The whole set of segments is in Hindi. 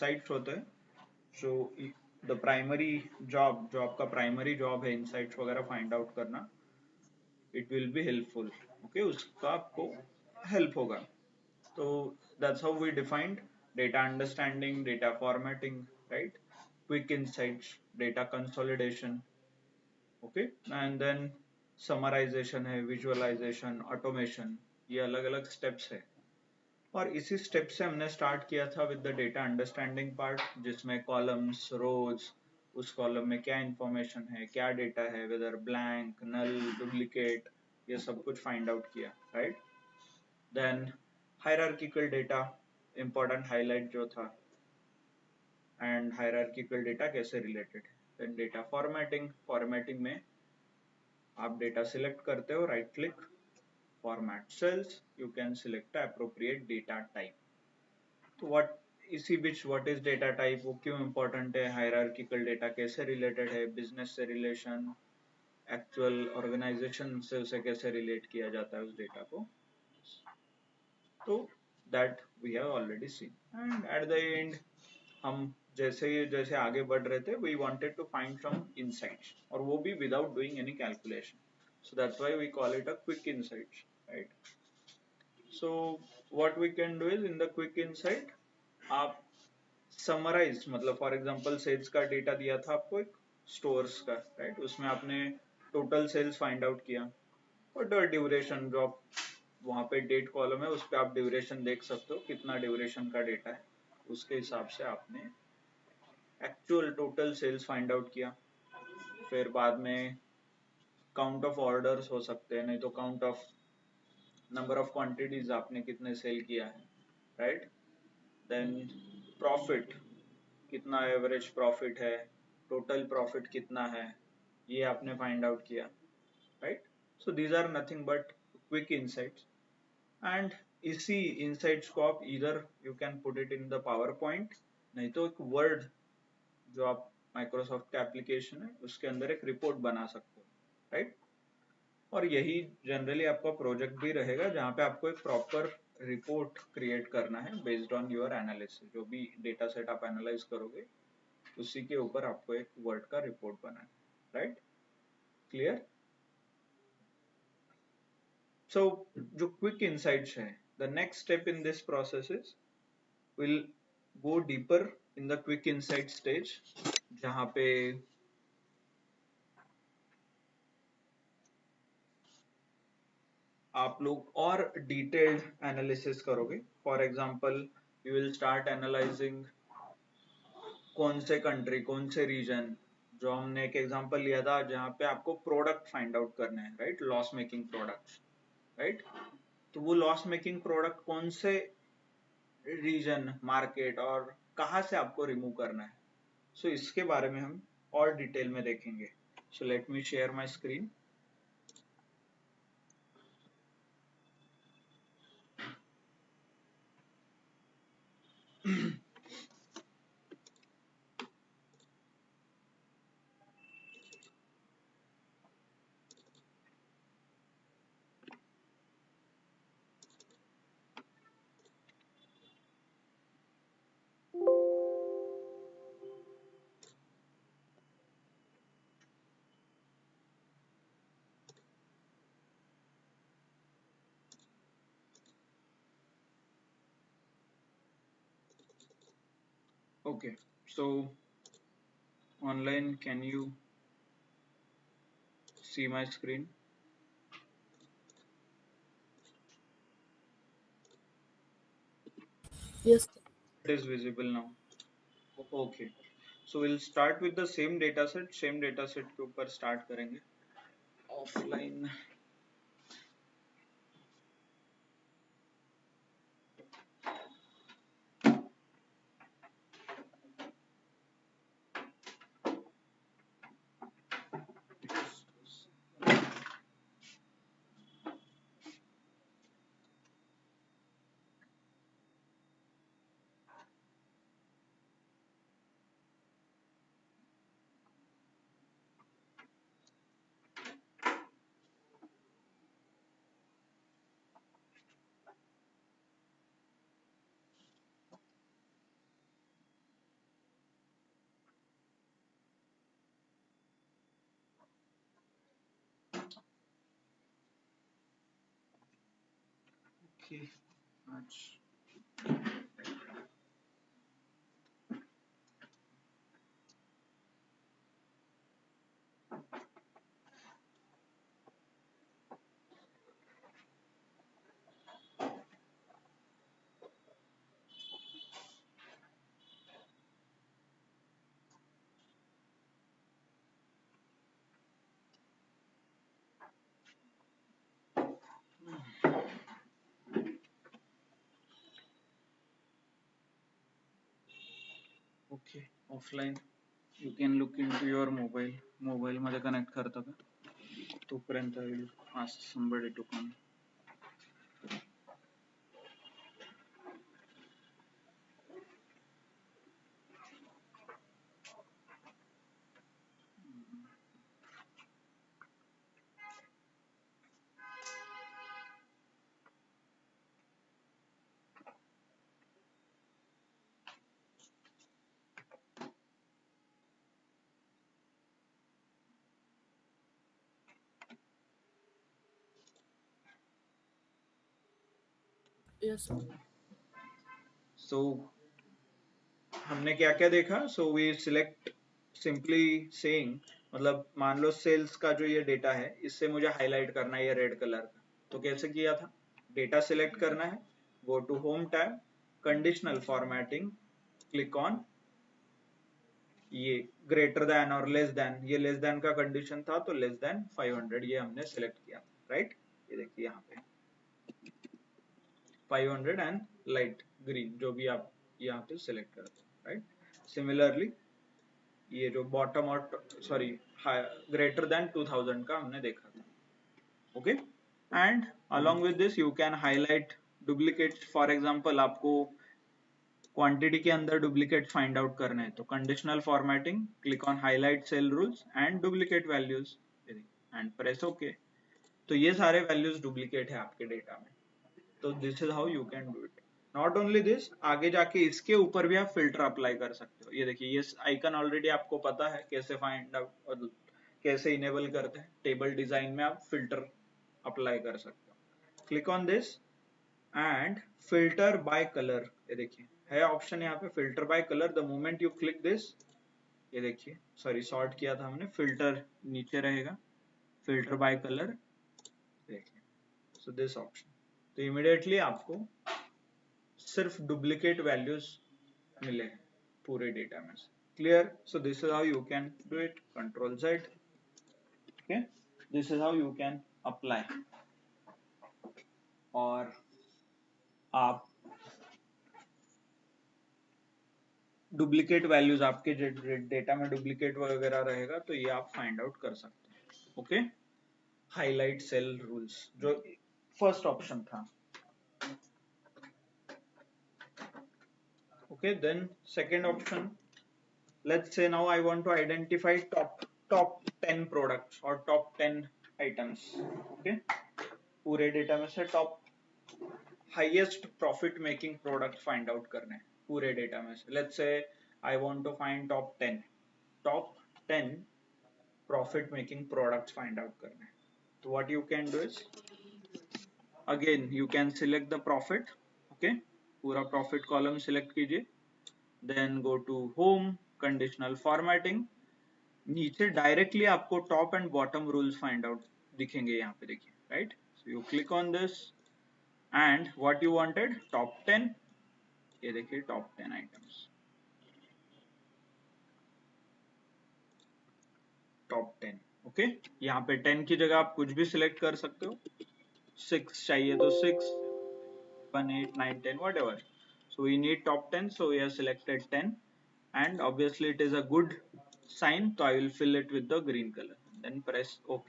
insights होते हैं जो द प्राइमरी जॉब का प्राइमरी जॉब है insights वगैरह फाइंड आउट करना. It will be helpful. Okay, उसका आपको हेल्प होगा. तो that's how we defined data understanding, data formatting, right? Quick insights, data consolidation. Okay, and then summarization है, विजुअलाइजेशन, ऑटोमेशन. ये अलग अलग स्टेप्स है. और इसी स्टेप से हमने स्टार्ट किया था with the data understanding part, जिसमें कॉलम्स, रोज, उस कॉलम में क्या इंफॉर्मेशन है, क्या डेटा है, वेदर ब्लैंक, नल, डुप्लीकेट, ये सब कुछ फाइंड आउट किया, right? Then hierarchical data, important highlight जो था, एंड हायरार्किकल डेटा कैसे रिलेटेड है. देन डेटा फॉर्मेटिंग में आप डेटा सिलेक्ट करते हो, right click, format cells, you can select appropriate data type. तो व्हाट इज डेटा टाइप, वो क्यों इंपॉर्टेंट है, हायरार्किकल डेटा कैसे रिलेटेड है, बिजनेस से रिलेशन, एक्चुअल ऑर्गेनाइजेशन से उसे कैसे रिलेट किया जाता है उस डेटा को. तो that we have already seen. And at the end हम जैसे जैसे आगे बढ़ रहे थे, we wanted to find some insights, और वो भी without doing any calculation. So that's why we call it a quick insight, right? So what we can do is, in the quick insight, आप समराइज, मतलब फॉर एग्जांपल सेल्स का डेटा दिया था आपको एक स्टोर्स का, राइट? उसमें आपने टोटल सेल्स फाइंड आउट किया, और ड्यूरेशन जो आप वहां पे डेट कॉलम है उस पर आप ड्यूरेशन देख सकते हो, कितना ड्यूरेशन का डेटा है, उसके हिसाब से आपने actual total sales find out किया. फिर बाद में काउंट ऑफ ऑर्डर्स हो सकते हैं, नहीं तो count of number of quantities, आपने कितने सेल किया है, राइट? देन प्रॉफिट, कितना एवरेज प्रॉफिट है, टोटल प्रॉफिट कितना है, ये आपने फाइंड आउट किया, right? So these are nothing but quick insights. And इसी इनसाइट्स को आप इधर you can put it in the PowerPoint, नहीं तो एक वर्ड जो आप माइक्रोसॉफ्ट का एप्लीकेशन है उसके अंदर एक रिपोर्ट बना सकते हो, राइट? और यही जनरली आपका प्रोजेक्ट भी रहेगा, जहाँ पे आपको एक प्रॉपर रिपोर्ट क्रिएट करना है बेस्ड ऑन योर एनालिसिस. जो भी डेटा सेट आप एनालाइज करोगे उसी के ऊपर आपको एक वर्ड का रिपोर्ट बनाना है, राइट? क्लियर? सो जो क्विक इनसाइट्स है, the next step in this process is, will go deeper in the quick insight stage, जहाँ पे आप लोग और डिटेल्ड एनालिसिस करोगे. For example, you will start analysing कौन से कंट्री, कौन से रीजन, जो हमने एक एग्जांपल लिया था जहाँ पे आपको प्रोडक्ट फाइंड आउट करने हैं, right? Loss making products, right? तो वो लॉस मेकिंग प्रोडक्ट कौन से रीजन, मार्केट और कहाँ से आपको रिमूव करना है. सो इसके बारे में हम और डिटेल में देखेंगे. So let me share my screen. Okay, so online, can you see my screen? Yes. It is visible now. Okay, so we'll start with the same dataset. Same dataset के ऊपर start करेंगे. Offline. कि आज okay offline you can look into your mobile मध्ये कनेक्ट करता का तोपर्यंत I will ask somebody to come. Yes, sir. So हमने क्या क्या देखा so we select simply saying मतलब मान लो सेल्स का जो ये डेटा है इससे मुझे हाईलाइट करना है ये रेड कलर का तो कैसे किया था डेटा सिलेक्ट करना है go to home tab conditional formatting click on ये ग्रेटर देन और लेस देन ये लेस देन का कंडीशन था तो लेस देन 500 ये हमने सिलेक्ट किया राइट ये देखिए यहाँ पे 500 एंड लाइट ग्रीन जो भी आप यहाँ पे सिलेक्ट करते हो राइट सिमिलरली ये जो बॉटम और सॉरी ग्रेटर देन 2000 का हमने देखा था okay and along with this you can highlight duplicate for example आपको क्वांटिटी के अंदर डुप्लीकेट फाइंड आउट करना है तो conditional formatting click on highlight cell rules and duplicate values and press okay तो ये सारे वैल्यूज डुप्लीकेट है आपके डेटा में तो this is how you can do it not only this आगे जाके इसके ऊपर भी आप फिल्टर अप्लाई कर सकते हो ये देखिए ये आइकन ऑलरेडी आपको पता है कैसे फाइंड आउट कैसे इनेबल करते हैं टेबल डिजाइन में आप फिल्टर अप्लाई कर सकते हो click on this and filter by colour ये देखिए है ऑप्शन यहाँ पे filter by colour the moment you click this ये देखिए सॉरी सॉर्ट किया था हमने फिल्टर नीचे रहेगा फिल्टर बाय कलर देखिए सो दिस ऑप्शन तो इमीडिएटली आपको सिर्फ डुप्लीकेट वैल्यूज मिले पूरे डेटा में से clear so this is how you can do it control Z okay this is how you can apply और आप डुप्लीकेट वैल्यूज आपके डेटा में डुप्लीकेट वगैरह रहेगा तो ये आप फाइंड आउट कर सकते हैं ओके हाईलाइट सेल रूल्स जो फर्स्ट ऑप्शन था okay then second option let's say now I want to identify top 10 products or top 10 items okay पूरे डेटा में से top highest profit making product find out करने हैं पूरे डेटा में से let's say I want to find top 10 profit making products find out करने हैं तो what you can do is again you can select the profit okay पूरा प्रॉफिट कॉलम सिलेक्ट कीजिए then go to home conditional formatting नीचे डायरेक्टली आपको top and bottom rules find out दिखेंगे यहाँ पे देखिए right so you click on this and what you wanted top 10 ये देखिए टॉप 10 आइटम्स टॉप 10 ओके यहाँ पे 10 की जगह आप कुछ भी सिलेक्ट कर सकते हो 6 चाहिए तो 6 1 8 9 10 whatever so we need top 10 so we have selected 10 and obviously it is a good sign so I will fill it with the green color then press ok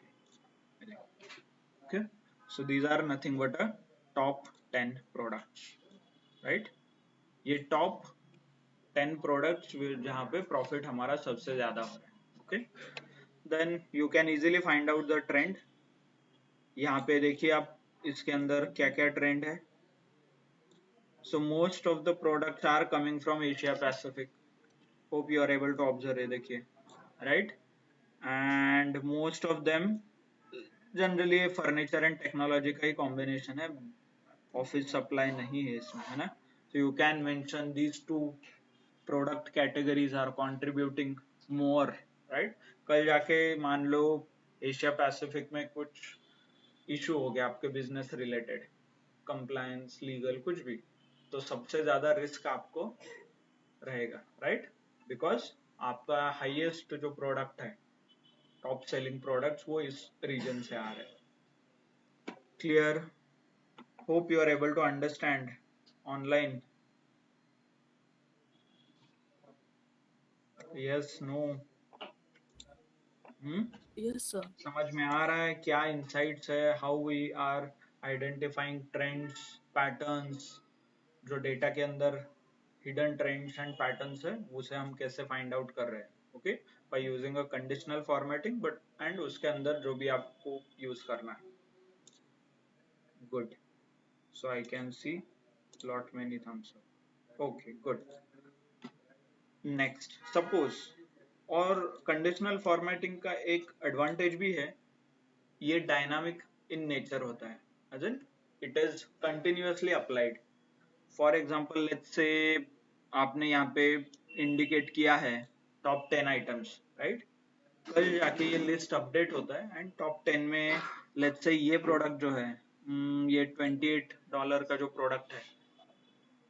okay so these are nothing but a top 10 products right ये टॉप 10 प्रोडक्ट्स जहाँ पे प्रॉफिट हमारा सबसे ज्यादा हो रहा है okay then you can easily find out the trend यहाँ पे देखिए आप इसके अंदर क्या क्या ट्रेंड है so most of the products are coming from Asia Pacific hope you are able to observe ये देखिए right and most of them generally furniture and technology का ही कॉम्बिनेशन है ऑफिस सप्लाई नहीं है इसमें, है ना. So you can mention these two product categories are contributing more, right? कल जाके मान लो एशिया पैसिफिक में कुछ इशू हो गया आपके बिजनेस रिलेटेड, कंप्लायंस, लीगल, कुछ भी, तो सबसे ज्यादा रिस्क आपको रहेगा, राइट? बिकॉज आपका हाईएस्ट जो प्रोडक्ट है, टॉप सेलिंग प्रोडक्ट्स, वो इस रीजन से आ रहे हैं. Clear? Hope you are able to understand online. Yes, no? Yes sir. समझ में आ रहा है क्या इंसाइट्स है, how we are identifying trends, patterns, जो डेटा के अंदर हिडन ट्रेंड्स एंड पैटर्न्स है उसे हम कैसे फाइंड आउट कर रहे हैं, okay, by using a conditional formatting, but and उसके अंदर जो भी आपको यूज करना है. Good. So I can see lot many thumbs up. Okay, good. Next, suppose, और कंडीशनल फॉर्मेटिंग का एक एडवांटेज भी है, ये डायनामिक इन नेचर होता है, as in it is continuously applied. For example let's say आपने यहाँ पे इंडिकेट किया है टॉप 10 आइटम्स, राइट? कल जाके ये लिस्ट अपडेट होता है एंड टॉप 10 में लेट्स से ये प्रोडक्ट जो है, ये $28 का जो प्रोडक्ट है,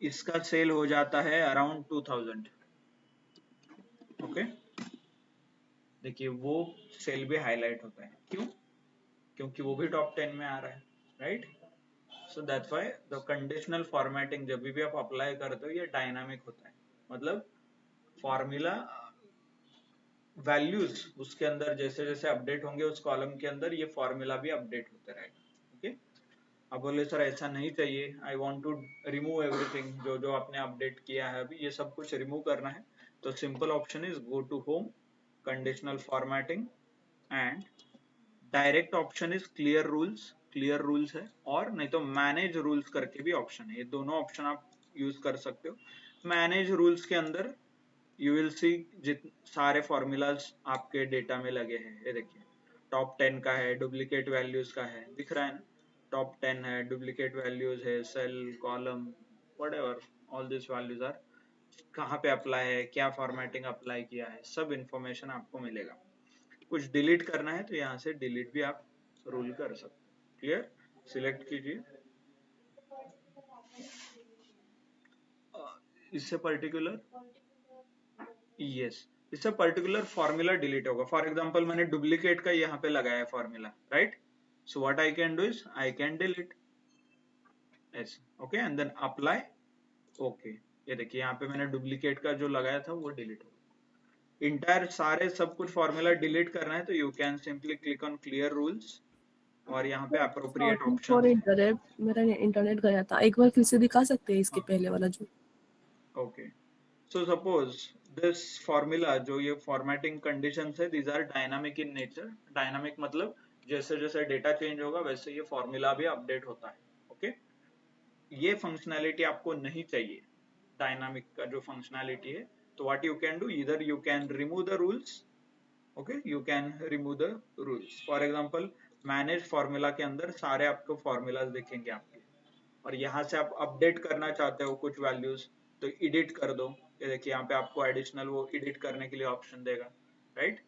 इसका सेल हो जाता है अराउंड 2000. ओके, देखिए वो सेल भी हाईलाइट होता है, क्यों? क्योंकि वो भी टॉप 10 में आ रहा है, right? So that's why the conditional formatting जब भी आप अप्लाई करते हो ये डायनामिक होता है, मतलब फॉर्मूला वैल्यूज उसके अंदर जैसे जैसे अपडेट होंगे उस कॉलम के अंदर ये फॉर्मूला भी अपडेट होते रहेगा. ओके, अब बोले सर ऐसा नहीं चाहिए, I want to remove everything, जो जो आपने अपडेट किया है अभी ये सब कुछ रिमूव करना है, तो simple option is go to home, conditional formatting, and direct option is clear rules. Clear rules है, और नहीं तो मैनेज रूल्स करके भी ऑप्शन है, ये दोनों ऑप्शन आप यूज कर सकते हो. मैनेज रूल्स के अंदर यू विल सी जित सारे फॉर्मूलाज आपके डेटा में लगे हैं, ये देखिए टॉप 10 का है, डुप्लीकेट वैल्यूज का है, दिख रहा है ना, टॉप 10 है, डुप्लीकेट वैल्यूज है, cell, column, whatever, all this values are कहाँ पे अप्लाई है, क्या फॉर्मेटिंग अप्लाई किया है, सब इंफॉर्मेशन आपको मिलेगा. कुछ डिलीट करना है तो यहाँ से डिलीट भी आप रूल कर सकते हो. क्लियर? सिलेक्ट कीजिए. इससे पर्टिकुलर, यस, इससे पर्टिकुलर फॉर्मूला डिलीट होगा. फॉर एग्जांपल मैंने डुप्लीकेट का यहाँ पे लगाया है formula, right? So what I can do is I can delete, yes, okay, and then apply. Okay, ये देखिए यहाँ पे मैंने डुप्लीकेट का जो लगाया था वो डिलीट हो गया. इंटायर सारे सब कुछ फॉर्मूला डिलीट करना है तो you can simply click on clear rules, और यहाँ पे अप्रोप्रिएट सॉरी ऑप्शन फॉर है. इंटरप्ट, मेरा इंटरनेट गया था, एक बार फिर से दिखा सकते हैं इसके पहले वाला जो. Okay, so suppose this formula, जो ये फॉर्मेटिंग कंडीशंस है, these are dynamic in nature. Dynamic मतलब जैसे जैसे डेटा चेंज होगा वैसे ये फॉर्मूला भी अपडेट होता है. ओके, ये फंक्शनैलिटी आपको नहीं चाहिए, डायनामिक का जो फंक्शनैलिटी है, तो व्हाट यू कैन डू, इधर you can remove the rules. Okay, you can remove the rules. For example manage formula के अंदर सारे आपको फॉर्मूलाज दिखेंगे आपके, और यहाँ से आप अपडेट करना चाहते हो कुछ वैल्यूज तो एडिट कर दो. ये देखिए यहाँ पे आपको एडिशनल वो एडिट करने के लिए ऑप्शन देगा, राइट?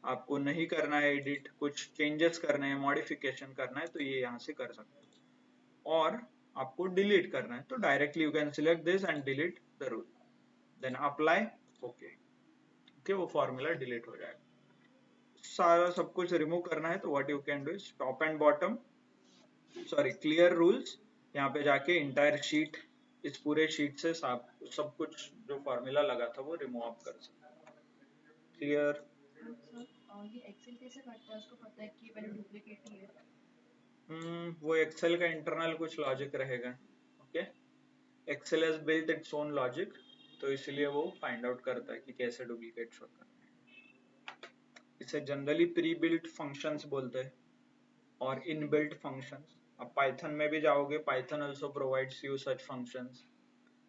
आपको नहीं करना है एडिट, कुछ चेंजेस करने हैं, मॉडिफिकेशन करना है, तो ये यहाँ से कर सकते हो. और आपको डिलीट करना है तो directly you can select this and delete the rule, then apply. Okay, okay, वो फॉर्मूला डिलीट हो जाएगा. सारा सब कुछ रिमूव करना है तो what you can do is top and bottom, sorry, clear rules, यहाँ पे जाके इंटायर शीट, इस पूरे शीट से सब कुछ जो फॉर्मूला लगा था वो रिमूव आप कर सकते. क्लियर? ये एक्सेल कैसे करता है, उसको पता है कि ये पहले डुप्लीकेट ही है. वो एक्सेल का इंटरनल कुछ लॉजिक रहेगा. Okay, Excel has built its own logic, तो इसलिए वो फाइंड आउट करता है कि कैसे डुप्लीकेट शो करना है. इसे जनरली प्री बिल्ट फंक्शंस बोलते हैं और इनबिल्ट फंक्शंस. अब पाइथन में भी जाओगे, Python also provides you such functions.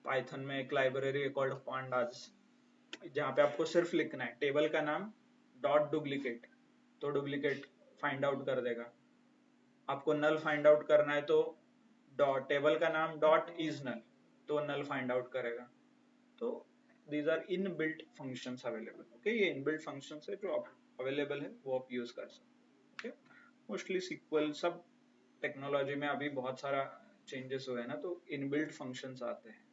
Python में एक लाइब्रेरी है कॉल्ड पांडास, जहाँ पे आपको सिर्फ लिखना है टेबल का नाम डॉट डुप्लीकेट, तो डुप्लीकेट फाइंड आउट कर देगा. आपको नल फाइंड आउट करना है तो डॉट टेबल का नाम डॉट इज नल, तो नल फाइंड आउट करेगा। तो these are in built function available. Okay, ये इन बिल्ट फंक्शन है जो अवेलेबल है, वो आप यूज कर सकते हैं। ओके, मोस्टली सिक्वल सब टेक्नोलॉजी में अभी बहुत सारा चेंजेस हुए हैं ना, तो इनबिल्ट फंक्शंस आते हैं।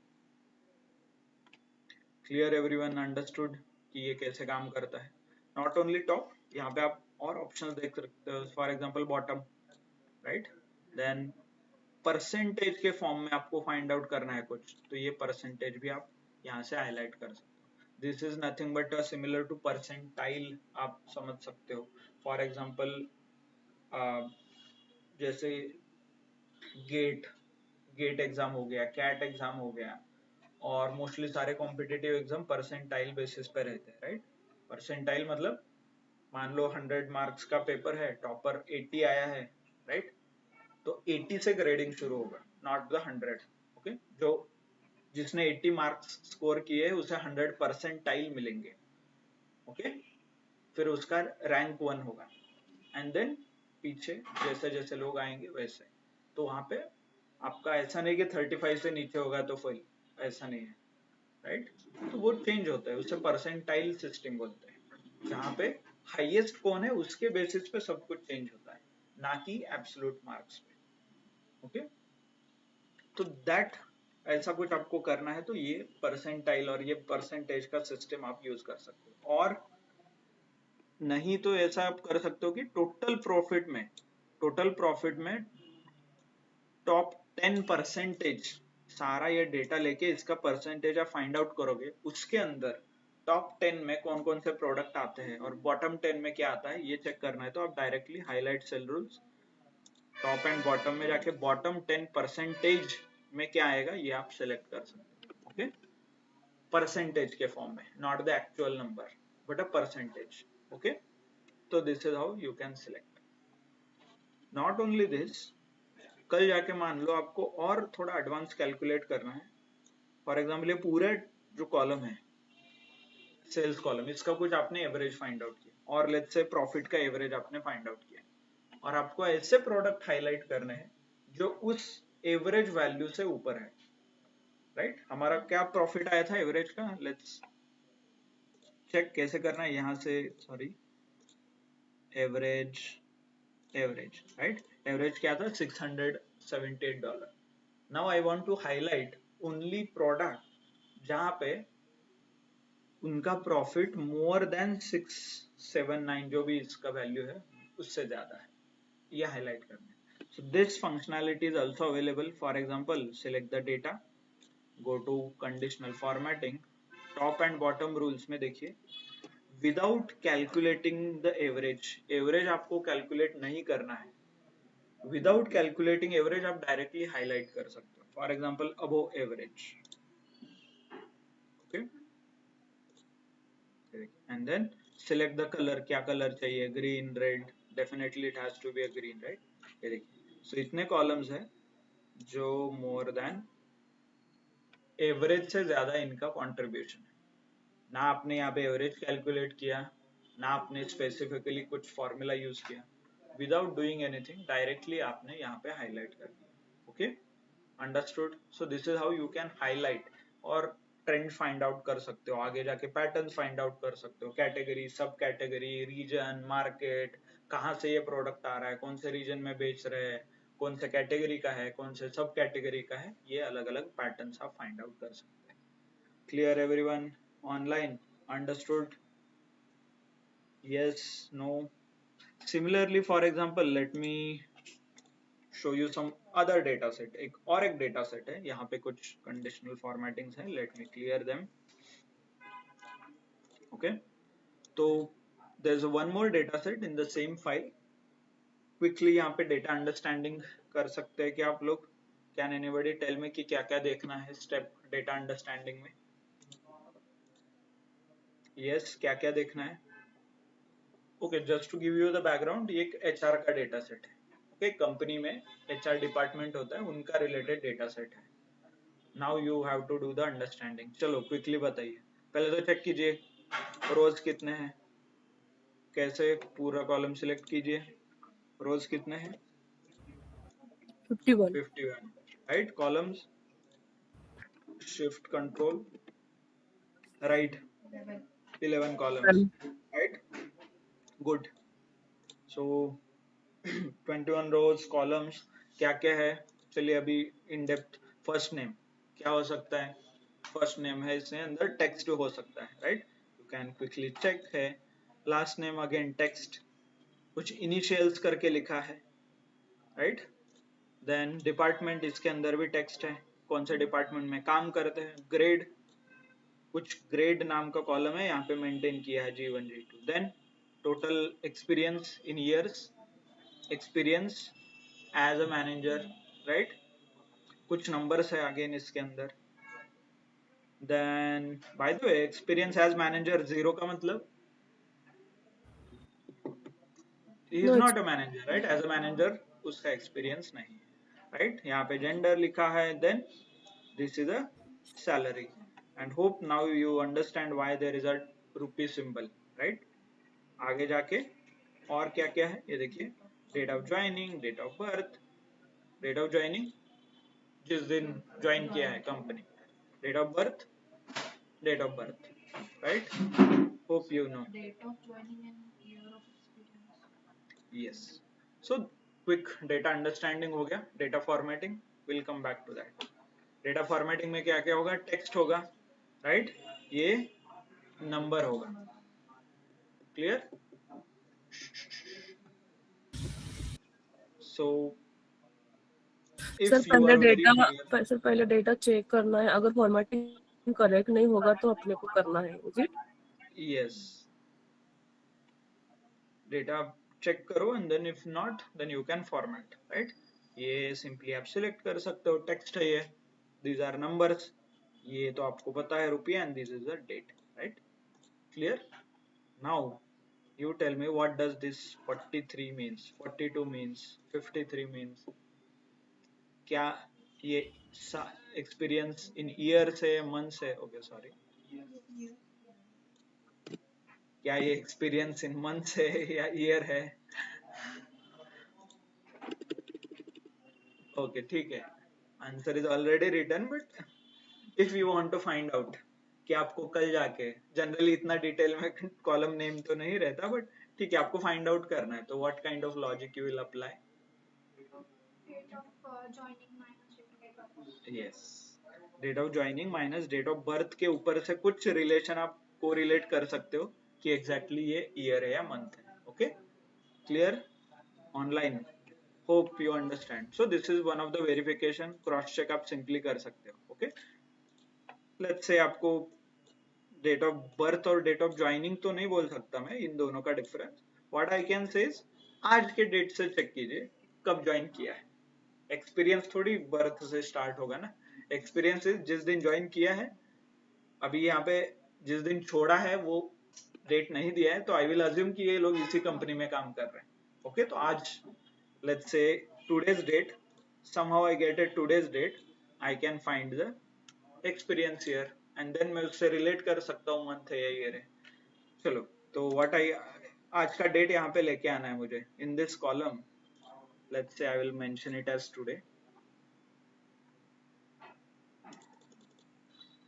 क्लियर एवरीवन, अंडरस्टूड कि ये कैसे काम करता है। नॉट ओनली टॉप, यहाँ पे आप और ऑप्शंस देख सकते हो, for example bottom, right. Then percentage के फॉर्म में आपको फाइंड आउट करना है कुछ, तो ये परसेंटेज भी आप यहाँ से हाईलाइट कर सकते हो। This is nothing but similar to percentile, आप समझ सकते हो। फॉर एग्जांपल जैसे गेट गेट एग्जाम हो गया, कैट एग्जाम हो गया, और मोस्टली सारे कॉम्पिटिटिव एग्जाम परसेंटाइल बेसिस पे रहते हैं, राइट। परसेंटाइल मतलब मान लो 100 मार्क्स का पेपर है, टॉपर 80 आया है, राइट, तो 80 से ग्रेडिंग शुरू होगा, नॉट द 100। ओके, जो जिसने 80 मार्क्स स्कोर किए उसे 100 परसेंटाइल मिलेंगे। ओके, फिर उसका रैंक 1 होगा, एंड देन पीछे जैसे जैसे लोग आएंगे वैसे। तो वहां पे आपका ऐसा नहीं कि 35 से नीचे होगा तो फेल, ऐसा नहीं है, राइट। तो वो चेंज होता है, उसे परसेंटाइल सिस्टम बोलते हैं, जहाँ पे हाईएस्ट कौन है उसके बेसिस पे सब कुछ चेंज होता है, ना कि एब्सोल्यूट मार्क्स पे। ओके, तो दैट ऐसा कुछ आपको करना है तो ये परसेंटाइल और ये परसेंटेज का सिस्टम आप यूज कर सकते हो। और नहीं तो ऐसा आप कर सकते हो कि टोटल प्रॉफिट में टॉप 10 परसेंटेज, सारा ये डेटा लेके इसका परसेंटेज आप फाइंड आउट करोगे, उसके अंदर टॉप 10 में कौन कौन से प्रोडक्ट आते हैं और बॉटम 10 में क्या आता है ये चेक करना है। तो आप directly highlight cell rules, top and bottom में जाके बॉटम 10 परसेंटेज में क्या आएगा ये आप सिलेक्ट कर सकते हो। ओके, परसेंटेज के फॉर्म में, not the actual number but a percentage. Okay, तो this is how you can select. Not only this, कल जाके मान लो आपको और थोड़ा एडवांस कैलकुलेट करना है। फॉर एग्जाम्पल ये पूरे जो कॉलम है सेल्स कॉलम, इसका कुछ आपने एवरेज फाइंड आउट किया, और लेट्स से प्रॉफिट का एवरेज आपने फाइंड आउट किया, और आपको ऐसे प्रोडक्ट हाईलाइट करने हैं जो उस एवरेज वैल्यू से ऊपर है, राइट। हमारा क्या प्रॉफिट आया था एवरेज का, लेट्स चेक कैसे करना है। यहाँ से सॉरी, एवरेज राइट, एवरेज क्या था $678। Now I want to highlight only product जहां पे उनका प्रॉफिट मोर देन 679, जो भी इसका वैल्यू है उससे ज्यादा है, ये हाईलाइट करना है। So this functionality is also available. For example select the data, go to conditional formatting, top and bottom rules में देखिए, विदाउट कैलकुलेटिंग द एवरेज आपको कैलकुलेट नहीं करना है। विदाउट कैलकुलेटिंग एवरेज आप डायरेक्टली हाईलाइट कर सकते हो, for example above average. Okay, and then select the colour, क्या कलर चाहिए, green, red, definitely it has to be a green, right. ये देखिए, सो इतने कॉलम्स है जो मोर देन एवरेज से ज्यादा इनका कंट्रीब्यूशन है। ना आपने यहाँ पे एवरेज कैलकुलेट किया, ना आपने स्पेसिफिकली कुछ फॉर्मूला यूज किया, विदाउट डूइंग एनीथिंग डायरेक्टली आपने यहाँ पे हाईलाइट कर दिया। Okay, understood. So this is how you can highlight और ट्रेंड फाइंड आउट कर सकते हो, आगे जाके पैटर्न फाइंड आउट कर सकते हो, कैटेगरी, सब कैटेगरी, रीजन, मार्केट, कहाँ से ये प्रोडक्ट आ रहा है, कौन से रीजन में बेच रहे हैं, कौन से कैटेगरी का है, कौन से सब कैटेगरी का है, ये अलग अलग पैटर्न्स आप फाइंड आउट कर सकते हैं। Clear everyone, online, understood, yes, no? Similarly, for example, let me show you some other data set। एक data set है, यहाँ पे कुछ conditional formattings हैं, let me clear them। Okay, तो there's one more data set in the same file। quickly यहाँ पे data understanding कर सकते हैं कि आप लोग, can anybody tell me कि क्या क्या देखना है step data understanding में? yes, क्या क्या देखना है? Okay, just to give you the background, ये एक HR का data set है। ओके, कंपनी में HR डिपार्टमेंट होता है, उनका रिलेटेड डेटा सेट है। Now you have to do the understanding. चलो क्विकली बताइए, पहले तो चेक कीजिए रोज कितने हैं, कैसे पूरा कॉलम सिलेक्ट कीजिए, रोज कितने हैं 51। 51। right? Columns, shift control, right? 11. 11 columns, Well, right? Good. So 21 rows, columns, क्या क्या है, चलिए अभी इन डेप्थ. फर्स्ट नेम क्या हो सकता है? फर्स्ट नेम है, इसके अंदर टेक्स्ट हो सकता है, right? You can quickly check है. लास्ट नेम अगेन टेक्स्ट, कुछ इनिशियल्स करके लिखा है, राइट? देन डिपार्टमेंट, इसके अंदर भी टेक्स्ट है, कौन से डिपार्टमेंट में काम करते हैं. ग्रेड, कुछ ग्रेड नाम का कॉलम है यहाँ पे मेंटेन किया है, G1 G2. Then total experience in years, experience as a manager, right? कुछ नंबर्स है अगेन इसके अंदर. Then by the way, experience as manager 0 का मतलब ही is no, not a manager, right? As a manager उसका एक्सपीरियंस नहीं है, राइट? यहाँ पे जेंडर लिखा है. Then this is a salary. And hope now you understand why there is a rupee symbol, right? आगे जाके और क्या क्या है ये देखिए. Date of joining, date of birth. Date of joining, जिस दिन ज्वाइन किया है company. Date of birth, date of birth, right? Hope you know. Date of joining and year of experience. Yes. So quick data understanding हो गया. Data formatting, we'll come back to that. Data formatting में क्या क्या होगा? टेक्स्ट होगा, राइट? ये नंबर होगा. Clear? So sir if you are very clear, sir पहले डेटा चेक करना है, अगर फॉर्मेटिंग करेक्ट नहीं होगा तो अपने को करना है, is it? yes, data check करो and then if not then you can format, right? ये simply आप select कर सकते हो. टेक्स्ट है ये, these are numbers, ये तो आपको पता है रुपया, and this is the date, right? Clear? Now you tell me, what does this 43 means, 42 means, 53 means? क्या ये एक्सपीरियंस इन ईयर से, मंथ से? ओके सॉरी, क्या ये एक्सपीरियंस इन मंथ से या ईयर है? ओके ठीक है, answer is already written. But if you want to find out कि आपको कल जाके, जनरली इतना डिटेल में कॉलम नेम तो नहीं रहता, बट ठीक है, आपको फाइंड आउट करना है, तो what kind of logic you will apply? Date of joining minus date of birth. Yes, date of joining minus date of birth के ऊपर से कुछ रिलेशन आप कोरिलेट कर सकते हो कि एग्जैक्टली ये ईयर है या मंथ है. Okay, clear? Online, hope you understand. So this is one of the verification, cross check आप सिंपली कर सकते हो. ओके, लेट्स से आपको डेट ऑफ बर्थ और डेट ऑफ ज्वाइनिंग तो नहीं बोल सकता मैं, इन दोनों का difference. What I can say is, आज के डेट से चेक कीजिए कब ज्वाइन किया है. एक्सपीरियंस थोड़ी बर्थ से स्टार्ट होगा ना. एक्सपीरियंस जिस दिन ज्वाइन किया है. अभी यहाँ पे जिस दिन छोड़ा है वो डेट नहीं दिया है, तो आई विल अज्यूम कि ये लोग इसी कंपनी में काम कर रहे हैं. ओके, तो आज let's say today's date, somehow I get a today's date, I can find the experience here and then मैं उससे रिलेट कर सकता हूँ मंथ है या ईयर है. चलो, तो व्हाट आई, आज का डेट यहाँ पे लेके आना है मुझे in this column. Let's say I will mention it as today.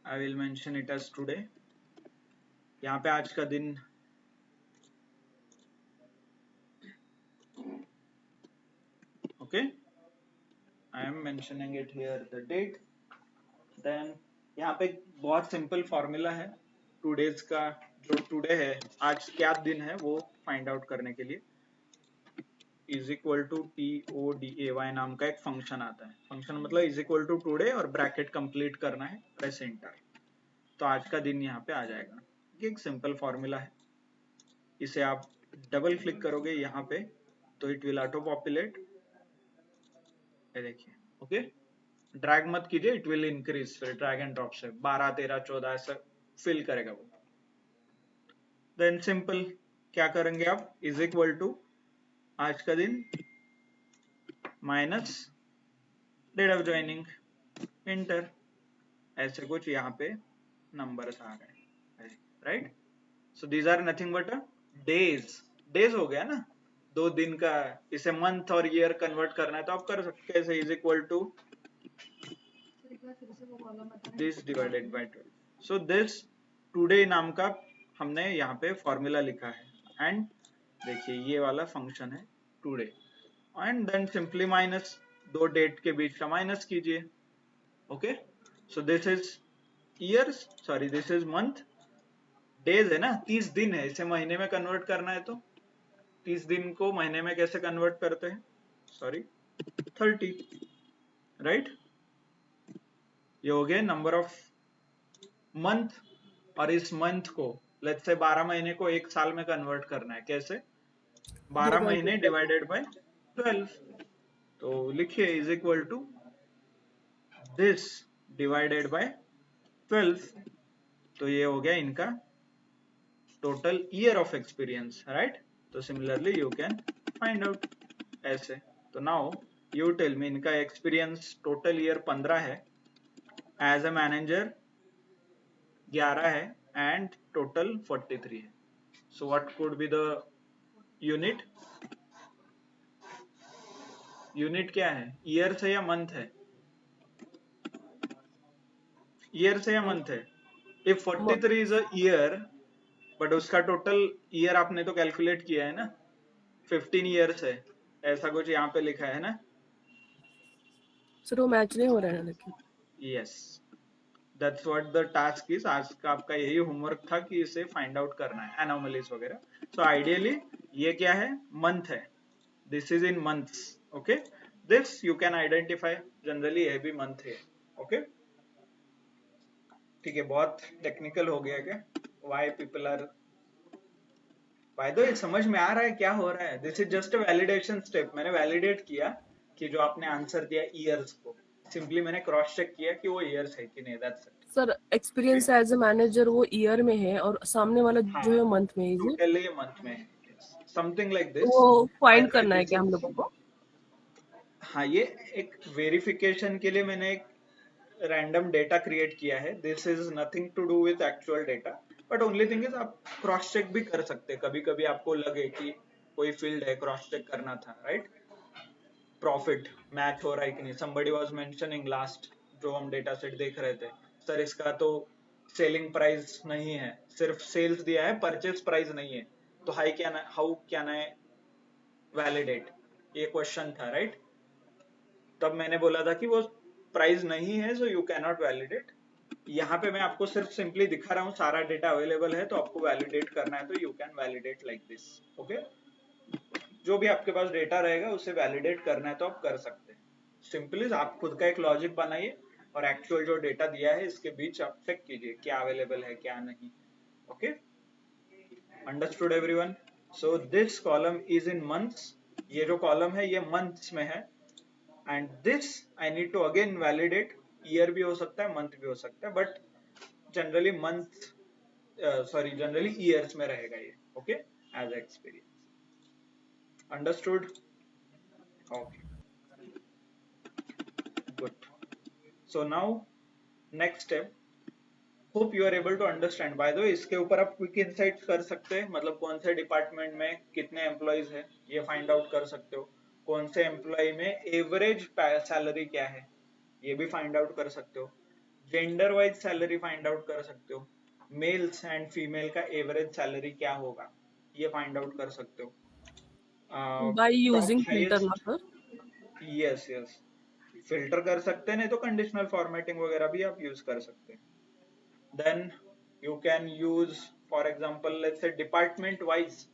I will mention it as today. यहाँ पे आज का दिन, okay, I am mentioning it here the date. Then यहाँ पे बहुत सिंपल फॉर्मूला है टूडेज का. जो टुडे है, आज क्या दिन है, वो फाइंड आउट करने के लिए इज इक्वल टू TODAY नाम का एक फंक्शन आता है. फंक्शन मतलब इज इक्वल टू टुडे और ब्रैकेट कंप्लीट करना है, प्रेस एंटर, तो आज का दिन यहाँ पे आ जाएगा. ये एक सिंपल फॉर्मूला है. इसे आप डबल क्लिक करोगे यहाँ पे तो इट विल ऑटो पॉपुलेट. ये देखिए, ओके, ड्रैग मत कीजिए, इट विल इंक्रीज. फिर ड्रैग एंड ड्रॉप से 12 13 14 ऐसा फिल करेगा वो. देन सिंपल क्या करेंगे आप, इज इक्वल टू आज का दिन minus date of joining, enter. ऐसे कुछ यहाँ पे नंबर्स आ गए, राइट? So these are nothing but days. Days हो गया ना, 2 दिन का. इसे मंथ और ईयर कन्वर्ट करना है तो आप कर सकते हैं. इज इक्वल टू सर एक बार फिर से वो कॉलम बताना। This divided by 12। So this today नाम का हमने यहाँ पे फॉर्मूला लिखा है एंड देखिए ये वाला फंक्शन है today and then simply minus दो डेट के बीच का माइनस कीजिए। Okay, so this is years, sorry this is month, days है ना, 30 दिन है, इसे महीने में कन्वर्ट करना है तो 30 दिन को महीने में कैसे कन्वर्ट करते हैं, सॉरी 30, राइट। ये हो गया नंबर ऑफ मंथ, और इस मंथ को लेट्स से 12 महीने को एक साल में कन्वर्ट करना है, कैसे 12 महीने डिवाइडेड बाय 12। तो लिखिए is equal to this divided by 12। तो ये हो गया इनका total year of experience, right. तो similarly you can find out ऐसे। तो नाउ यू टेल मी, इनका एक्सपीरियंस टोटल ईयर 15 है, एज अ मैनेजर 11 है एंड टोटल 43 है। So what could be the unit? Unit क्या है, ईयर से या मंथ है? ईयर से या मंथ है? If 43 is a year, but उसका टोटल ईयर आपने तो कैलकुलेट किया है ना, 15 ईयर्स है, ऐसा कुछ यहाँ पे लिखा है ना। सर वो मैच नहीं हो रहा है लेकिन। Yes, that's what the task is. आज का आपका यही होमवर्क था कि इसे फाइंड आउट करना है, एनोमलीज वगैरह। सो आइडियली ये क्या है, मंथ है, this is in months. Okay, this you can identify, generally ये भी मंथ है। ओके, ठीक है, बहुत टेक्निकल हो गया क्या? Why people are, by the way समझ में आ रहा है क्या हो रहा है? This is just a validation step. मैंने वैलिडेट किया कि जो आपने आंसर दिया ईयर्स को, सिंपली मैंने क्रॉस चेक किया कि वो ईयर्स है कि नहीं, that's it. Sir experience as a manager वो ईयर में है और सामने वाला हाँ, जो है मंथ में, इज इट? टोटली मंथ में, समथिंग लाइक दिस। वो बाय फाइंड द वे करना है दिस क्या हम इज, लोगों को? हाँ ये एक वेरिफिकेशन के लिए मैंने एक रैंडम डेटा क्रिएट किया है। This is nothing to do with actual data, but only thing is आप क्रॉस चेक भी कर सकते हैं। कभी कभी आपको लगे कि कोई फील्ड है, क्रॉस चेक करना था, राइट, प्रॉफिट मैच हो रहा है कि नहीं। somebody was mentioning लास्ट जो हम डेटा सेट देख रहे थे, सर इसका तो सेलिंग प्राइस नहीं है, सिर्फ सेल्स दिया है, परचेज प्राइस नहीं है, तो हाउ कैन आई वैलिडेट, ये क्वेश्चन था, राइट। तब मैंने बोला था कि वो प्राइस नहीं है, so you can not validate. यहाँ पे मैं आपको सिर्फ सिंपली दिखा रहा हूँ, सारा डेटा अवेलेबल है, तो आपको वैलिडेट करना है तो you can validate like this. Okay, जो भी आपके पास डेटा रहेगा उसे वैलिडेट करना है तो आप कर सकते हैं। सिंपली आप खुद का एक लॉजिक बनाइए और एक्चुअल जो डेटा दिया है इसके बीच आप चेक कीजिए क्या अवेलेबल है क्या नहीं। Okay, understood everyone? So this column is in months, ये जो कॉलम है ये मंथ्स में है, and this I need to again validate, year भी हो सकता है मंथ भी हो सकता है, but generally month, sorry generally years में रहेगा ये। Okay, as experience, understood? Okay, good. So now next step, hope you are able to understand. By the way, इसके ऊपर आप क्विक इंसाइट्स कर सकते हैं, मतलब कौन से डिपार्टमेंट में कितने एम्प्लॉइज है ये फाइंड आउट कर सकते हो, कौन से एम्प्लॉय में एवरेज सैलरी क्या है ये भी फाइंड आउट कर सकते हो, gender wise salary find out कर सकते हो, मेल्स एंड फीमेल का एवरेज सैलरी क्या होगा ये फाइंड आउट कर सकते हो। बाय टॉप यूजिंग फिल्टर ना highest, sir? Yes yes, filter कर सकते हैं, नहीं तो कंडीशनल फॉर्मेटिंग वगैरह भी आप यूज कर सकते हैं। Then you can use for example let's say department wise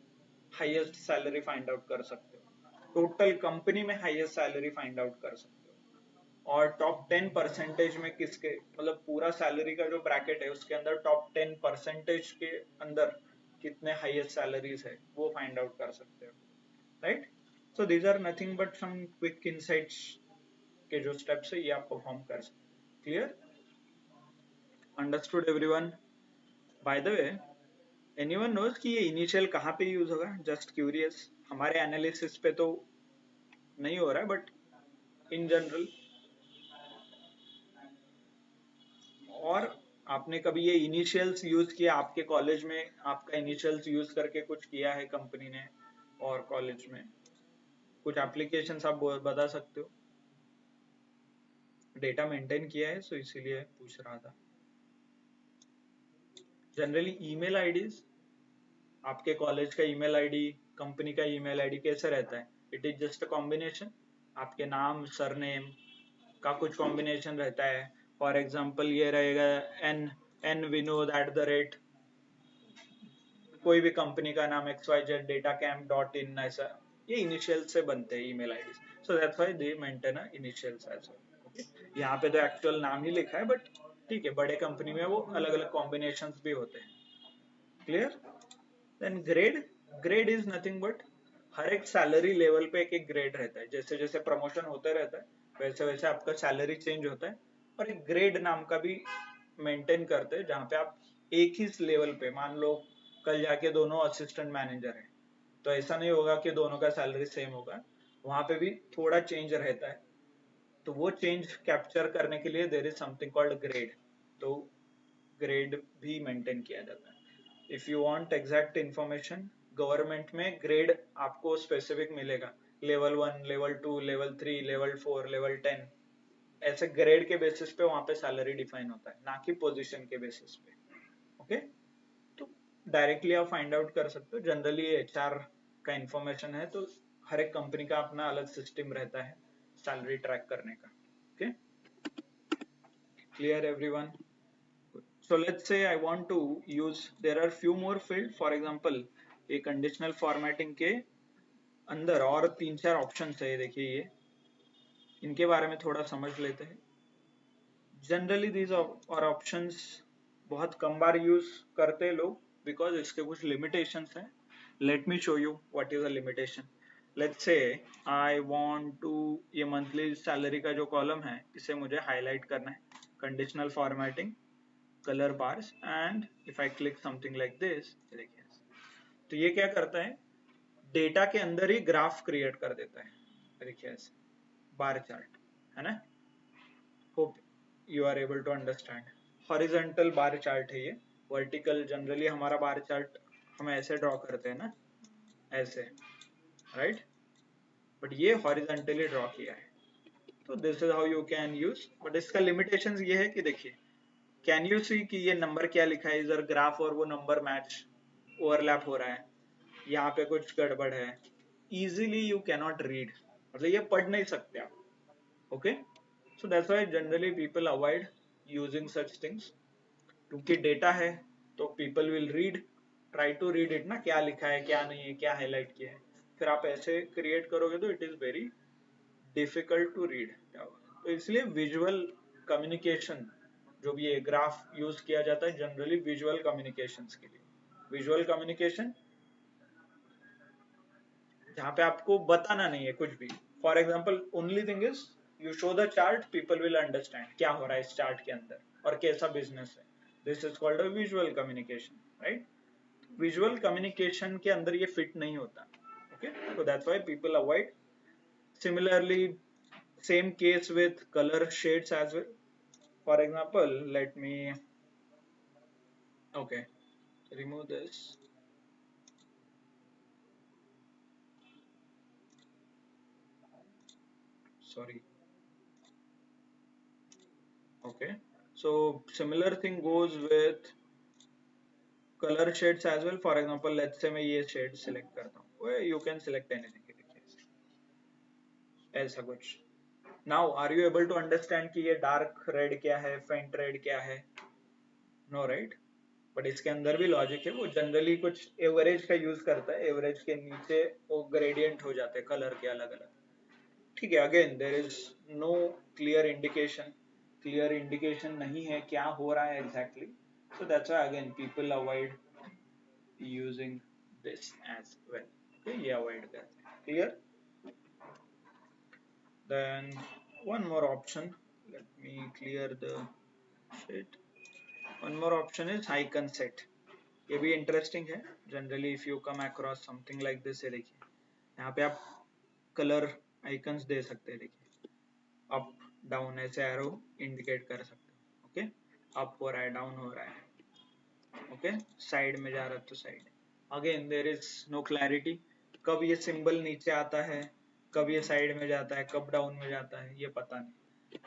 highest salary find out कर सकते हो, टोटल कंपनी में हाईएस्ट सैलरी फाइंड आउट कर सकते हो, और टॉप 10% में किसके, मतलब पूरा सैलरी का जो ब्रैकेट है उसके अंदर टॉप 10% के अंदर कितने हाईएस्ट सैलरीज है वो फाइंड आउट कर सकते हो, right. So these are nothing but some quick insights के जो स्टेप्स है ये आप परफॉर्म कर सकते हैं। Clear? Understood everyone? By the way, anyone knows कि ये इनिशियल कहाँ पे यूज होगा? जस्ट क्यूरियस, हमारे एनालिसिस पे तो नहीं हो रहा है बट इन जनरल, और आपने कभी ये इनिशियल्स यूज किया आपके कॉलेज में? आपका इनिशियल्स यूज करके कुछ किया है कंपनी ने और कॉलेज में? कुछ एप्लीकेशंस आप बता सकते हो? डेटा मेंटेन किया है, सो इसीलिए पूछ रहा था। जनरली ईमेल आईडीज, आपके कॉलेज का ईमेल आईडी, कंपनी का ईमेल आईडी कैसे रहता है? It is just a combination, आपके नाम सरनेम का कुछ कॉम्बिनेशन रहता है। फॉर एग्जाम्पल ये रहेगा एन विनोद @ कोई भी कंपनी का नाम xyz-datacamp.in, ऐसा ये इनिशियल से बनते हैं email ID. So that's why they maintain a initials as well. Okay, यहाँ पे तो एक्चुअल नाम ही लिखा है, बट ठीक है, बड़े कंपनी में वो अलग अलग कॉम्बिनेशंस भी होते हैं। Clear? Then grade is nothing but हर एक सैलरी लेवल पे एक एक ग्रेड रहता है। जैसे जैसे प्रमोशन होते रहता है वैसे वैसे आपका सैलरी चेंज होता है, और एक ग्रेड नाम का भी मेंटेन करते हैं जहाँ पे आप एक ही लेवल पे, मान लो कल जाके दोनों असिस्टेंट मैनेजर हैं, तो ऐसा नहीं होगा कि दोनों का सैलरी सेम होगा, वहां पे भी थोड़ा चेंज रहता है। तो वो चेंज कैप्चर करने के लिए there is something called grade, तो ग्रेड भी मेंटेन किया जाता है। If you want exact information, government में ग्रेड आपको स्पेसिफिक मिलेगा, level 1, level 2, level 3, level 4, level 10, ऐसे ग्रेड के बेसिस पे वहां पे सैलरी डिफाइन होता है, ना कि पोजीशन के बेसिस पे। ओके, तो डायरेक्टली आप फाइंड आउट कर सकते हो। जनरली एचआर का इंफॉर्मेशन है, तो हर एक कंपनी का अपना अलग सिस्टम रहता है सैलरी ट्रैक करने का। Okay, clear everyone? So let's say I want to use, there are few more field, for example ये conditional formatting के अंदर और 3-4 ऑप्शंस है, देखिए ये, इनके बारे में थोड़ा समझ लेते हैं। जनरली these और ऑप्शंस बहुत कम बार यूज करते हैं लोग, बिकॉज इसके कुछ लिमिटेशंस हैं। Let me show you what is a limitation. Let's say I want to, ये मंथली सैलरी का जो कॉलम है इसे मुझे हाईलाइट करना है, conditional formatting, color bars, and if I click something like this, देखिए तो ये क्या करता है, डेटा के अंदर ही ग्राफ क्रिएट कर देता है। देखिए ऐसे बार चार्ट है ना, hope you are able to understand. Horizontal bar chart है ये, वर्टिकल जनरली हमारा बार चार्ट हम ऐसे ड्रॉ करते हैं ना, ऐसे, राइट, बट ये हॉरिजॉन्टली ड्रॉ किया है। तो this is how you can use, but इसका लिमिटेशंस ये है कि देखिए, कैन यू सी कि ये नंबर क्या लिखा है, इधर ग्राफ और वो नंबर मैच ओवरलैप हो रहा है, यहाँ पे कुछ गड़बड़ है, इजीली यू कैनॉट रीड, मतलब ये पढ़ नहीं सकते आप। Okay, so that's why generally people avoid using such things, क्योंकि डेटा है तो people will read, try to read it ना, क्या लिखा है क्या नहीं है, क्या हाईलाइट किया है, फिर आप ऐसे क्रिएट करोगे तो it is very difficult to read. तो इसलिए विजुअल कम्युनिकेशन, जो भी ये ग्राफ यूज किया जाता है जनरली विजुअल कम्युनिकेशंस के लिए। विजुअल कम्युनिकेशन जहाँ पे आपको बताना नहीं है कुछ भी, for example only thing is you show the chart, people will understand क्या हो रहा है इस चार्ट के अंदर और कैसा बिजनेस है। This is called a visual communication, right. Visual communication के अंदर ये फिट नहीं होता। Okay, so that's why people avoid. Similarly, same case with color shades as well. For example, let me, okay, remove this. Sorry. Okay, so similar thing goes with color shades as well. For example, let's say मैं ये shade select करता हूँ, you can select anything, ऐसा कुछ। Now, are you able to understand कि ये dark red क्या है, faint red क्या है? No, right? बट इसके अंदर भी लॉजिक है, वो जनरली कुछ एवरेज का यूज करता है, एवरेज के नीचे वो ग्रेडियंट हो जाते हैं कलर के अलग अलग। ठीक है, again there is no clear indication नहीं है क्या हो रहा है exactly, so that's why again people avoid using this as well. Okay, ये अवॉइड करते हैं। Clear? Then one more option, let me clear the sheet. One more option is icon set. ये भी इंटरेस्टिंग है। Generally if you come across something like this, ये देखिए यहाँ पे आप कलर आइकन्स दे सकते हैं। देखिए अप डाउन ऐसे एरो इंडिकेट कर सकते हो। ओके, अप हो रहा है, डाउन हो रहा है, ओके, साइड में जा रहा है तो side. Again there is no clarity, कब ये सिंबल नीचे आता है, कब ये साइड में जाता है, कब डाउन में जाता है, ये पता नहीं।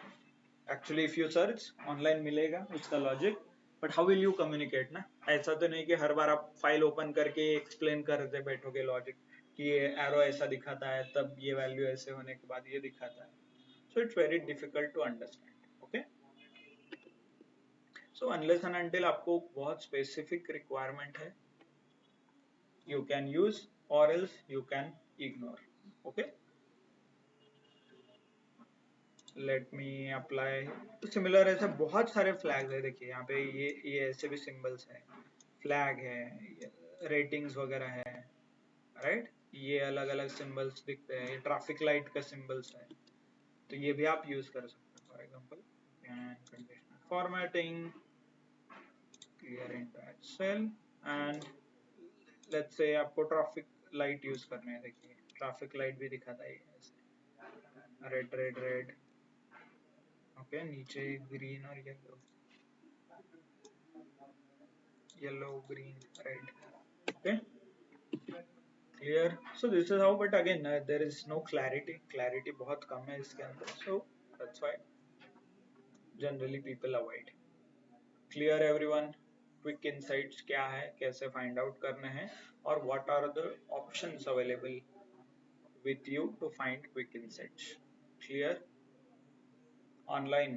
Actually if you search online मिलेगा उसका logic, but how will you communicate ना? ऐसा तो नहीं कि हर बार आप फाइल ओपन करके एक्सप्लेन करते बैठोगे लॉजिक कि ये एरो ऐसा दिखाता है तब ये वैल्यू ऐसे होने के बाद ये दिखाता है. So it's very difficult to understand. Okay. So unless and until आपको बहुत specific requirement है, you can use or else you can ignore. Okay. Let me apply. तो similar ऐसे बहुत सारे flags है. देखिए यहाँ पे ये ऐसे भी symbols है, flag है, ratings वगैरह है, right? ये अलग अलग symbols दिखते हैं, ये traffic light का symbols है, तो ये भी आप use कर सकते हैं. For example, conditional formatting, clear into Excel, and let's say आपको ट्रैफिक लाइट यूज करने हैं. देखिए ट्रैफिक लाइट भी दिखाता है ऐसे, रेड रेड रेड. ओके, नीचे ग्रीन और yellow, yellow green red. Okay, clear. So this is how, but again there is no clarity बहुत कम है इसके अंदर, so that's why generally people avoid. Clear everyone? Quick insights क्या है, कैसे फाइंड आउट करने हैं, और what are the options available with you to find quick insights. Clear? Online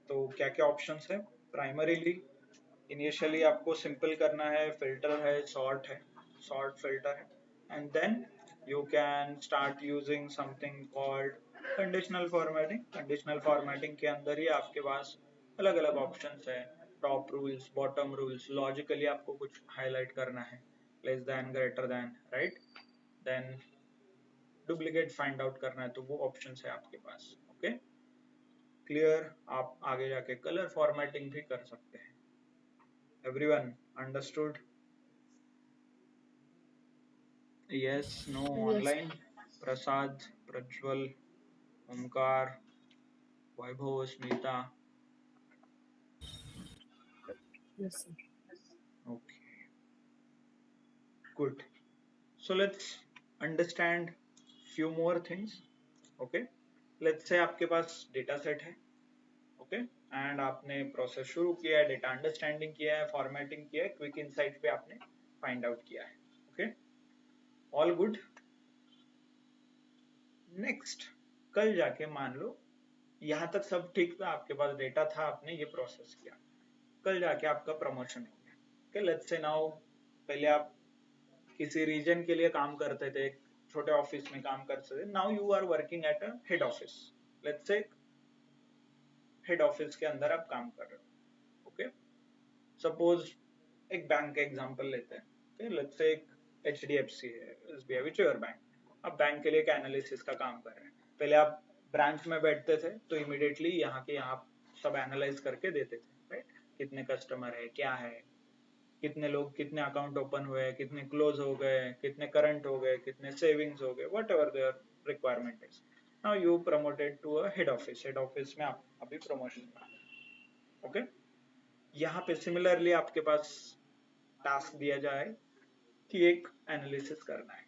तो क्या क्या ऑप्शंस है? प्राइमरीली इनिशियली आपको सिंपल करना है, फिल्टर है, सॉर्ट फिल्टर है, and then you can start using something called conditional formatting. Conditional formatting के अंदर ही आपके पास अलग अलग ऑप्शंस है, top rules, bottom rules, logically आपको कुछ हाईलाइट करना है, less than, greater than, right, then duplicate find out करना है, तो वो ऑप्शन है आपके पास. Okay, clear. आप आगे जाके कलर फॉर्मेटिंग भी कर सकते हैं. Everyone understood? Yes, no? Yes. Online Prasad, Prajwal, Omkar, Vaibhav, Smita. Yes, sir. Okay, good. So let's understand few more things. Okay, let's say आपके पास डेटा सेट है, ओके, एंड आपने प्रोसेस शुरू किया है, डेटा अंडरस्टैंडिंग किया है, फॉर्मेटिंग किया है, क्विक इनसाइट पे आपने फाइंड आउट किया है. Okay, all good. नेक्स्ट, कल जाके मान लो यहां तक सब ठीक था, आपके पास डेटा था, आपने ये प्रोसेस किया, कल जाके आपका प्रमोशन हो गया. ओके, लेट्स से नाउ पहले आप किसी रीजन के लिए काम करते थे, एक छोटे ऑफिस में काम करते थे, now you are working at a head office. Let's say head office के अंदर आप काम कर रहे हो. ओके, सपोज एक बैंक का एग्जांपल लेते हैं. ओके, लेट्स से एक HDFC है, SBI, व्हिचएवर बैंक. आप बैंक के लिए एक एनालिसिस का काम कर रहे हैं. पहले आप ब्रांच में बैठते थे तो इमीडिएटली यहाँ के यहाँ सब एनालाइज करके देते थे, राइट? कितने कस्टमर है, क्या है, कितने लोग, कितने अकाउंट ओपन हुए, कितने क्लोज हो गए, कितने करंट हो गए, कितने सेविंग्स हो गए, whatever there requirement is. Now you promoted to a head office. Head office में आप अभी प्रमोशन. ओके, यहाँ पे सिमिलरली आपके पास टास्क दिया जाए कि एक एनालिसिस करना है.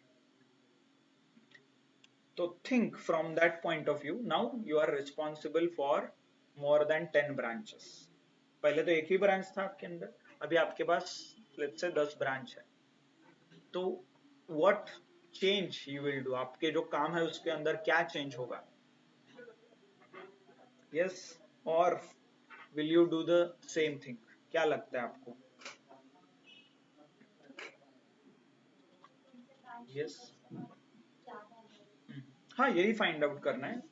तो think from that point of view. Now you are responsible for more than 10 branches. पहले तो एक ही ब्रांच था आपके अंदर, अभी आपके पास लेट्स से 10 ब्रांच है. तो what change you will do? आपके जो काम है उसके अंदर क्या चेंज होगा? यस, और will you do the same thing? क्या लगता है आपको? यस, हाँ, यही फाइंड आउट करना है.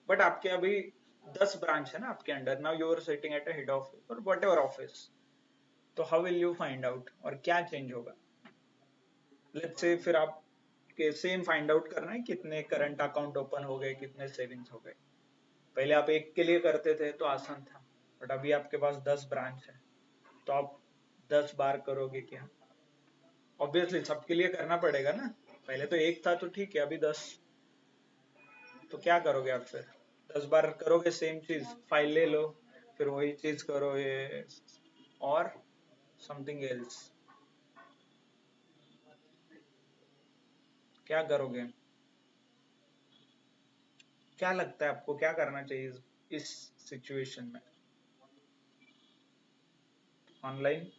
बट आपके अभी 10 ब्रांच है ना आपके under. Now you are sitting at a head office और व्हाट एवर ऑफिस. तो how will you find out, और क्या चेंज होगा? लेट्स से फिर आप के सेम फाइंड आउट करना है, कितने करंट अकाउंट ओपन हो गए, कितने सेविंग्स हो गए. पहले आप एक के लिए करते थे तो आसान था, बट अभी आपके पास 10 ब्रांच है, तो आप 10 बार करोगे क्या? ऑब्वियसली सबके लिए करना पड़ेगा ना. पहले तो एक था तो ठीक है, अभी 10, तो क्या करोगे आप फिर? 10 बार करोगे सेम चीज, फाइल ले लो, फिर वही चीज करो, ये और समथिंग एल्स. क्या करोगे? क्या लगता है आपको क्या करना चाहिए इस सिचुएशन में? Online?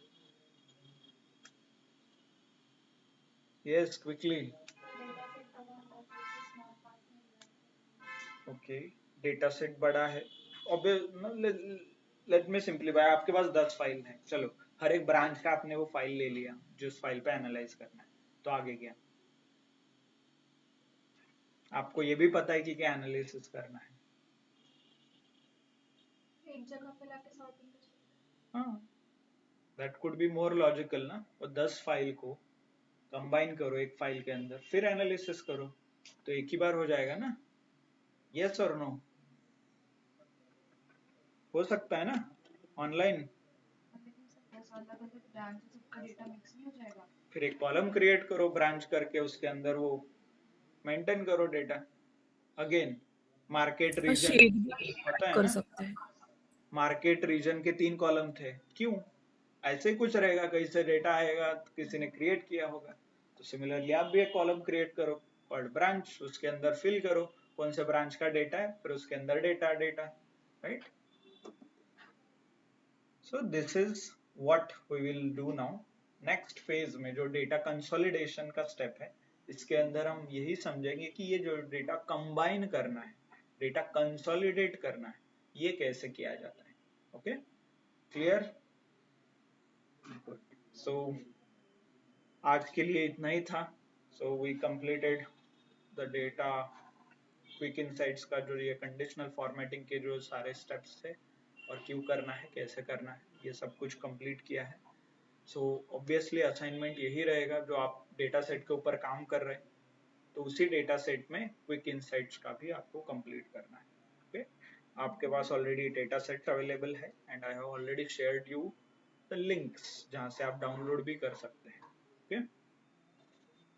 Yes, quickly. Okay, data set बड़ा है. Let me simplify. आपके पास 10 फाइल है, चलो हर एक ब्रांच का आपने वो फाइल ले लिया जिस फाइल पे एनालाइज करना है, तो आगे क्या? आपको ये भी पता है कि क्या एनालिसिस करना है. एक जगह पे लाके सॉर्टिंग कर सकते हाँ, that could be more logical ना. और 10 फाइल को कंबाइन करो एक फाइल के अंदर, फिर एनालिसिस करो, तो एक ही बार हो जाएगा ना. यस और नो? हो सकता है ना ऑनलाइन? हैं. लेकिन सर 10 अलग अलग ब्रांच से सबका डेटा मिक्स नहीं हो जाएगा? फिर एक कॉलम क्रिएट करो ब्रांच करके, उसके अंदर वो मेंटेन करो data. Again market region shed भी पता है कर ना, सकते हैं. मार्केट रीजन के 3 कॉलम थे. क्यों? ऐसे ही कुछ रहेगा, कहीं से डेटा आएगा, किसी ने क्रिएट किया होगा. तो सिमिलरली आप भी एक कॉलम क्रिएट करो पर ब्रांच, उसके अंदर फिल करो कौन से ब्रांच का डेटा है, फिर उसके अंदर data, right. So this is what we will do now. Next phase में जो डेटा कंसोलिडेशन का स्टेप है, इसके अंदर हम यही समझेंगे कि ये जो डेटा कंबाइन करना है, डेटा कंसोलिडेट करना है, ये कैसे किया जाता है. Okay, clear? गुड. सो आज के लिए इतना ही था. So we completed the data quick insights का जो ये कंडीशनल फॉर्मेटिंग के जो सारे स्टेप्स थे, और क्यों करना है, कैसे करना है, ये सब कुछ कंप्लीट किया है. सो ऑब्वियसली असाइनमेंट यही रहेगा, जो आप डेटा सेट के ऊपर काम कर रहे हैं, तो उसी डेटा सेट में क्विक इनसाइट्स का भी आपको कंप्लीट करना है. ओके, आपके पास ऑलरेडी डेटा सेट अवेलेबल है and I have already shared you the links जहां से आप डाउनलोड भी कर सकते हैं. Okay,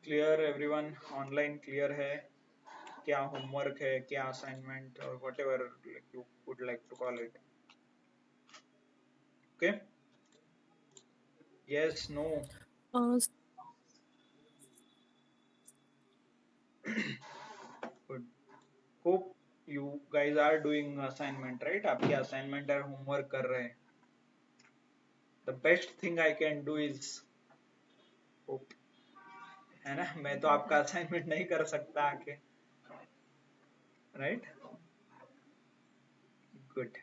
clear everyone? Online clear है? क्या होमवर्क है, क्या असाइनमेंट, और whatever you would like to call it. Okay, yes, no? Good. Hope you guys are doing assignment, right? आपके assignment और homework कर रहे हैं. The best thing I can do is hope, है ना. मैं तो आपका assignment नहीं कर सकता आके, right? Good.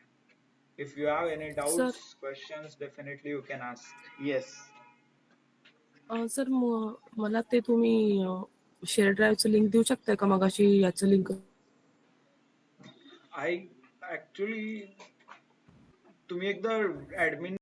If you have any doubts, questions, definitely you can ask. Yes. Sir मला ते तुम्ही शेअर ड्राईव्हचं लिंक देऊ शकताय का? मगाशी याचं लिंक I actually तुम्ही एकदा ऍडमिन